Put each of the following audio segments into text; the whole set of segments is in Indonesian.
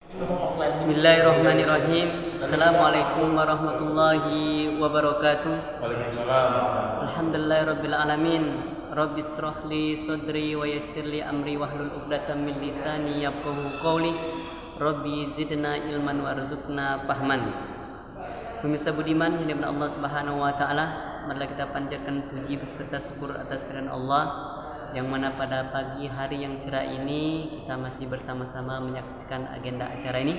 Bismillahirrahmanirrahim. Assalamualaikum warahmatullahi wabarakatuh. Waalaikumsalam. Alhamdulillahirabbil alamin. Rabbi shrahli sadri wa yassirli amri wahlul 'uqdatam min lisani yafqahu qawli. Rabbi zidna ilman warzuqna fahman. Pemirsa budiman yang dimuliakan Allah Subhanahu wa taala, marilah kita panjatkan puji beserta syukur atas kehadiran Allah yang mana pada pagi hari yang cerah ini kita masih bersama-sama menyaksikan agenda acara ini.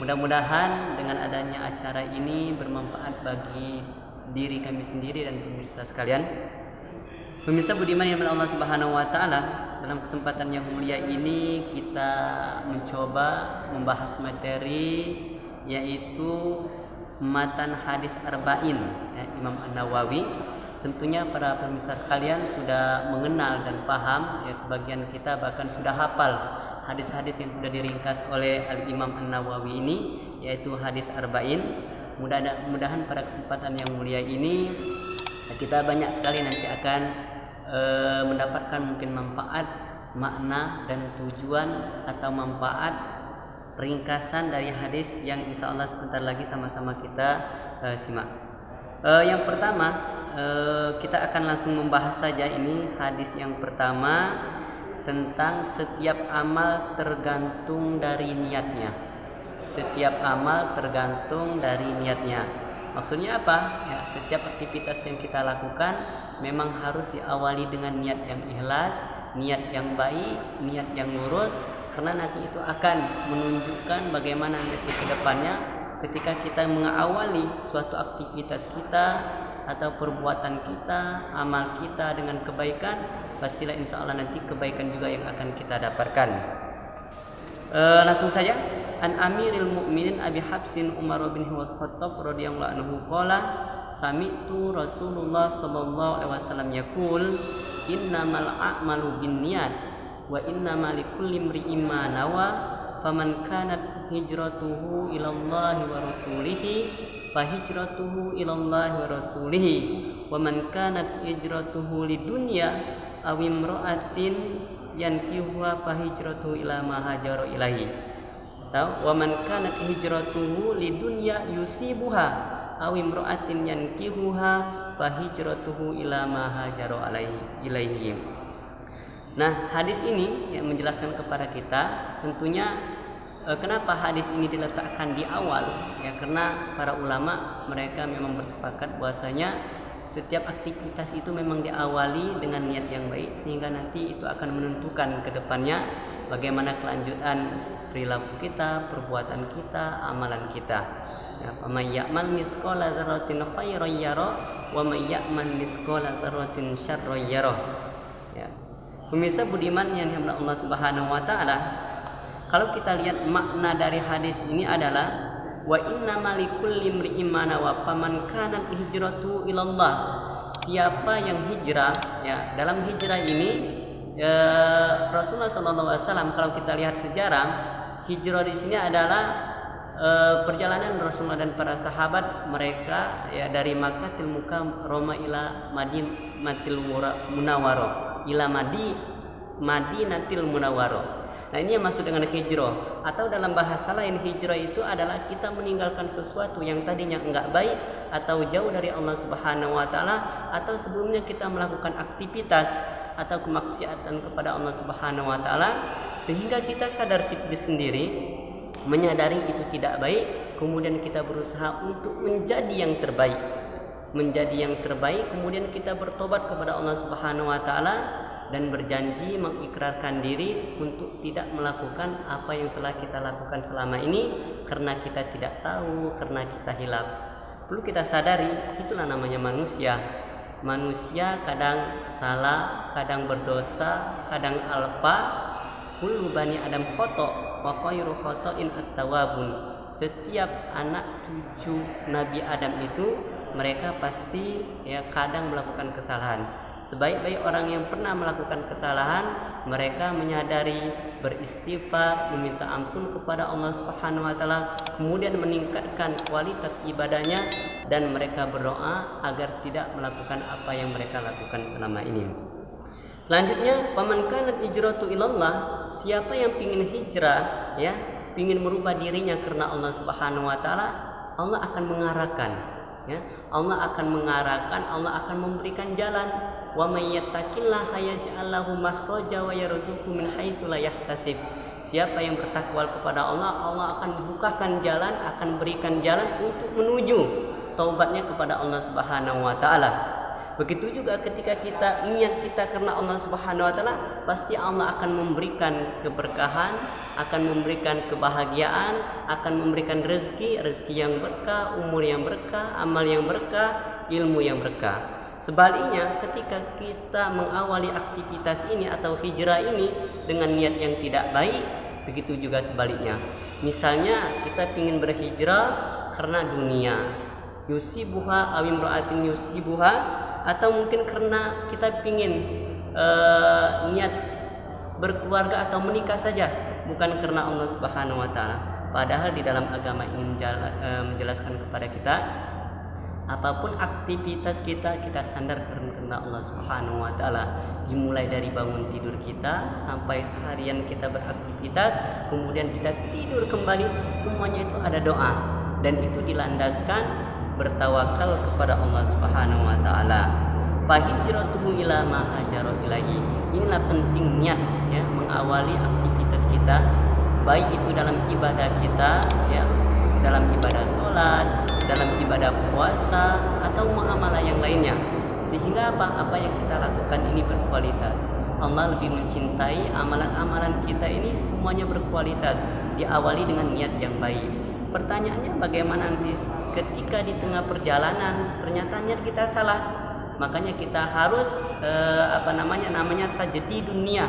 Mudah-mudahan dengan adanya acara ini bermanfaat bagi diri kami sendiri dan pemirsa sekalian. Pemirsa budiman yang Allah Subhanahu wa taala, dalam kesempatan yang mulia ini kita mencoba membahas materi yaitu matan hadis arba'in Imam An-Nawawi. Tentunya para pemirsa sekalian sudah mengenal dan paham, sebagian kita bahkan sudah hafal hadis-hadis yang sudah diringkas oleh Al-Imam An-Nawawi ini, yaitu hadis arba'in. Mudah-mudahan pada kesempatan yang mulia ini kita banyak sekali nanti akan mendapatkan mungkin manfaat, makna dan tujuan atau manfaat ringkasan dari hadis yang insya Allah sebentar lagi sama-sama kita simak. Yang pertama, kita akan langsung membahas saja ini hadis yang pertama tentang setiap amal tergantung dari niatnya. Setiap amal tergantung dari niatnya. Maksudnya apa? Ya, setiap aktivitas yang kita lakukan memang harus diawali dengan niat yang ikhlas, niat yang baik, niat yang lurus, karena nanti itu akan menunjukkan bagaimana nanti ke depannya ketika kita mengawali suatu aktivitas kita atau perbuatan kita, amal kita dengan kebaikan, pastilah insya Allah nanti kebaikan juga yang akan kita dapatkan. Langsung saja, An Amiril Mukminin Abi Habsin Umar bin Khattab radhiyallahu anhu qala sami'tu Rasulullah sallallahu alaihi wasallam yaqul innamal a'malu binniyat wa innamal likulli imri'in ma nawa faman kanat hijratuhu ilallahi wa rasulihi fahijratuhu ilallahi wa rasulihi wa man kanat hijratuhu lidunya aw imra'atin yankihuha fahijratuhu ila ma hajara ilaihi wa man kanat hijratuhu lidunya yusibuha aw imra'atin yankihuha fahijratuhu ila ma hajara ilaihi. Nah, hadis ini yang menjelaskan kepada kita tentunya kenapa hadis ini diletakkan di awal, ya karena para ulama mereka memang bersepakat bahwasanya setiap aktivitas itu memang diawali dengan niat yang baik, sehingga nanti itu akan menentukan ke depannya bagaimana kelanjutan perilaku kita, perbuatan kita, amalan kita. Ya, may ya'mal mithqala dzarratin khairan yara wa may ya'mal mithqala dzarratin syarran yara. Ya. Pemirsa budiman yang dimuliakan Allah Subhanahu wa taala, kalau kita lihat makna dari hadis ini adalah wa innamal likulli imri'in ma nawa faman kanat hijratuhu ilallah. Siapa yang hijrah, ya dalam hijrah ini Rasulullah SAW, kalau kita lihat sejarah, hijrah di sini adalah perjalanan Rasulullah dan para sahabat mereka, ya dari Makkahil Mukarramah ila Madinatil Munawwarah ila Madinatil Munawwarah. Nah, ini yang masuk dengan hijrah, atau dalam bahasa lain hijrah itu adalah kita meninggalkan sesuatu yang tadinya enggak baik atau jauh dari Allah Subhanahu wa taala, atau sebelumnya kita melakukan aktivitas atau kemaksiatan kepada Allah Subhanahu wa taala sehingga kita sadar sendiri, menyadari itu tidak baik, kemudian kita berusaha untuk menjadi yang terbaik. Menjadi yang terbaik, kemudian kita bertobat kepada Allah Subhanahu wa taala dan berjanji mengikrarkan diri untuk tidak melakukan apa yang telah kita lakukan selama ini karena kita tidak tahu, karena kita hilaf. Perlu kita sadari, itulah namanya manusia. Manusia kadang salah, kadang berdosa, kadang alpa. Kullu bani Adam khata' wa khairu khata'in at-tawwabun. Setiap anak cucu Nabi Adam itu mereka pasti kadang melakukan kesalahan. Sebaik-baik orang yang pernah melakukan kesalahan, mereka menyadari, beristighfar, meminta ampun kepada Allah Subhanahu wa taala, kemudian meningkatkan kualitas ibadahnya dan mereka berdoa agar tidak melakukan apa yang mereka lakukan selama ini. Selanjutnya, paman kanat hijratu ilallah, siapa yang ingin hijrah, ya ingin merubah dirinya karena Allah Subhanahu wa taala, Allah akan mengarahkan, ya. Allah akan mengarahkan, Allah akan memberikan jalan. Wa may yattaqillaha yaj'al lahu makhraja wa yarzuqhu min haitsu la yahtasib. Siapa yang bertakwa kepada Allah, Allah akan bukakan jalan, akan berikan jalan untuk menuju taubatnya kepada Allah Subhanahu wa taala. Begitu juga ketika kita niat kita karena Allah Subhanahu wa taala, pasti Allah akan memberikan keberkahan, akan memberikan kebahagiaan, akan memberikan rezeki yang berkah, umur yang berkah, amal yang berkah, ilmu yang berkah. Sebaliknya, ketika kita mengawali aktivitas ini atau hijrah ini dengan niat yang tidak baik, begitu juga sebaliknya. Misalnya kita ingin berhijrah karena dunia, yusibuha awimra'atin yusibuha, atau mungkin karena kita ingin niat berkeluarga atau menikah saja, bukan karena Allah Subhanahu wa taala. Padahal di dalam agama ini menjelaskan kepada kita, apapun aktivitas kita sandarkan karena Allah Subhanahu wa taala. Dimulai dari bangun tidur kita sampai seharian kita beraktivitas, kemudian kita tidur kembali, semuanya itu ada doa, dan itu dilandaskan bertawakal kepada Allah Subhanahu wa taala. Fa hijratuhu ila ma hajara ilaihi. Inilah penting niat, ya, mengawali aktivitas kita, baik itu dalam ibadah kita, ya, dalam ibadah sholat, dalam ibadah puasa, atau muamalah yang lainnya, sehingga apa yang kita lakukan ini berkualitas. Allah lebih mencintai amalan-amalan kita ini semuanya berkualitas, diawali dengan niat yang baik. Pertanyaannya, bagaimana nanti ketika di tengah perjalanan ternyata niat kita salah? Makanya kita harus namanya tajdid dunia,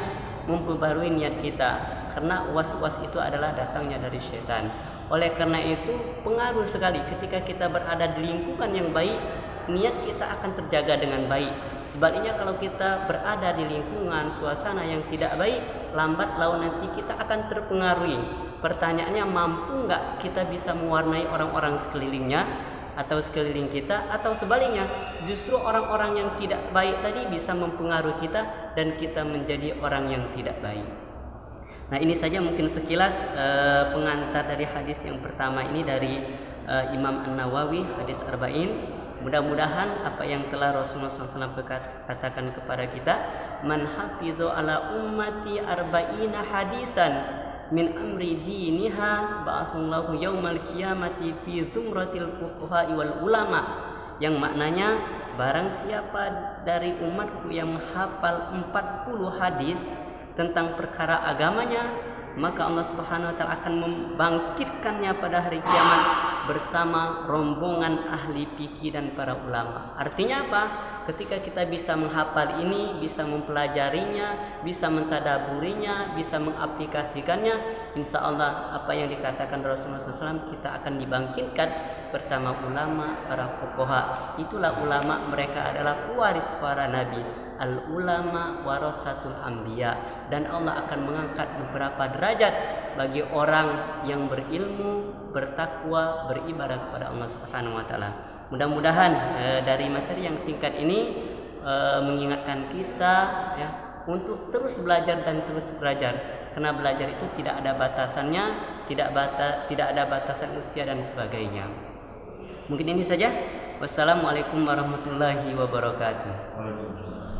memperbarui niat kita, karena was-was itu adalah datangnya dari setan. Oleh karena itu pengaruh sekali ketika kita berada di lingkungan yang baik, niat kita akan terjaga dengan baik. Sebaliknya kalau kita berada di lingkungan suasana yang tidak baik, lambat laun nanti kita akan terpengaruhi. Pertanyaannya, mampu nggak kita bisa mewarnai orang-orang sekelilingnya atau sekeliling kita, atau sebaliknya justru orang-orang yang tidak baik tadi bisa mempengaruhi kita dan kita menjadi orang yang tidak baik. Nah, ini saja mungkin sekilas pengantar dari hadis yang pertama ini dari Imam An-Nawawi, hadis Arba'in. Mudah-mudahan apa yang telah Rasulullah SAW katakan kepada kita, man hafizu ala ummati arba'ina hadisan min amri diniha ba'atsallahu yaumal qiyamati fi zumratil fuqaha wal ulama, yang maknanya barang siapa dari umatku yang menghafal 40 hadis tentang perkara agamanya, maka Allah Subhanahu wa taala akan membangkitkannya pada hari kiamat bersama rombongan ahli fikih dan para ulama. Artinya apa? Ketika kita bisa menghafal ini, bisa mempelajarinya, bisa mentadaburinya, bisa mengaplikasikannya, insya Allah apa yang dikatakan Rasulullah SAW, kita akan dibangkitkan bersama ulama, para fuqaha. Itulah ulama, mereka adalah pewaris para nabi. Al ulama warasatul anbiya, dan Allah akan mengangkat beberapa derajat bagi orang yang berilmu, bertakwa, beribadah kepada Allah Subhanahu wa taala. Mudah-mudahan dari materi yang singkat ini mengingatkan kita, ya, untuk terus belajar dan terus belajar, karena belajar itu tidak ada batasannya, tidak ada batasan usia dan sebagainya. Mungkin ini saja. Wassalamualaikum warahmatullahi wabarakatuh.